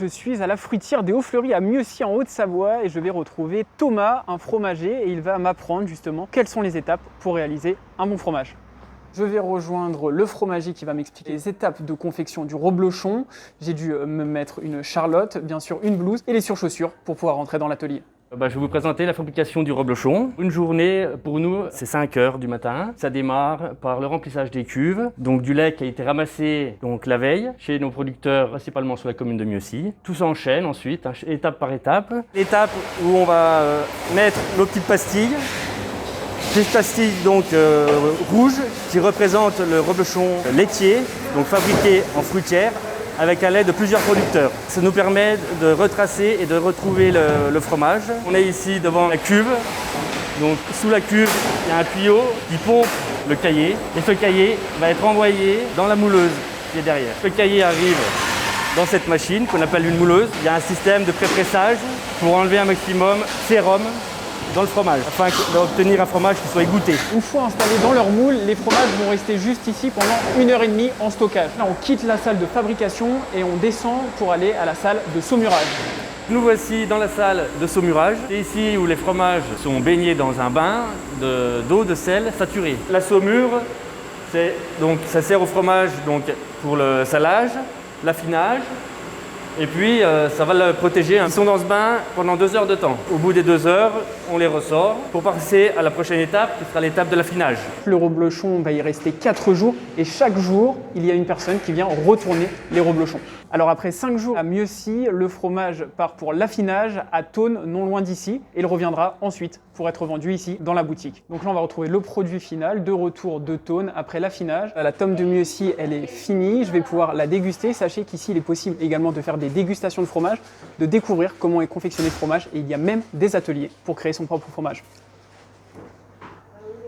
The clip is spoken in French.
Je suis à la fruitière des Hauts-Fleuris à Mieuxy en Haute-Savoie et je vais retrouver Thomas, un fromager, et il va m'apprendre justement quelles sont les étapes pour réaliser un bon fromage. Je vais rejoindre le fromager qui va m'expliquer les étapes de confection du reblochon. J'ai dû me mettre une charlotte, bien sûr une blouse et les surchaussures pour pouvoir rentrer dans l'atelier. Je vais vous présenter la fabrication du reblochon. Une journée, pour nous, c'est 5 heures du matin. Ça démarre par le remplissage des cuves, donc du lait qui a été ramassé la veille chez nos producteurs, principalement sur la commune de Mieuxy. Tout s'enchaîne ensuite, étape par étape. L'étape où on va mettre nos petites pastilles. Des pastilles rouges qui représentent le reblochon laitier, donc fabriqué en fruitière, avec un lait de plusieurs producteurs. Ça nous permet de retracer et de retrouver le fromage. On est ici devant la cuve. Donc sous la cuve, il y a un tuyau qui pompe le caillé. Et ce caillé va être envoyé dans la mouleuse qui est derrière. Le caillé arrive dans cette machine qu'on appelle une mouleuse. Il y a un système de pré-pressage pour enlever un maximum sérum dans le fromage, afin d'obtenir un fromage qui soit égoutté. Une fois installés dans leur moule, les fromages vont rester juste ici pendant 1h30 en stockage. Là, on quitte la salle de fabrication et on descend pour aller à la salle de saumurage. Nous voici dans la salle de saumurage. C'est ici où les fromages sont baignés dans un bain d'eau de sel saturée. La saumure, ça sert au fromage pour le salage, l'affinage. Et puis, ça va le protéger. Ils sont dans ce bain pendant 2 heures de temps. Au bout des 2 heures, on les ressort pour passer à la prochaine étape, qui sera l'étape de l'affinage. Le reblochon va y rester 4 jours et chaque jour, il y a une personne qui vient retourner les reblochons. Alors après 5 jours à Mieuxy, le fromage part pour l'affinage à Thônes, non loin d'ici, et il reviendra ensuite pour être vendu ici dans la boutique. Donc là, on va retrouver le produit final de retour de Thônes après l'affinage. La tome de Mieuxy, elle est finie, je vais pouvoir la déguster. Sachez qu'ici, il est possible également de faire des dégustations de fromage, de découvrir comment est confectionné le fromage, et il y a même des ateliers pour créer son propre fromage.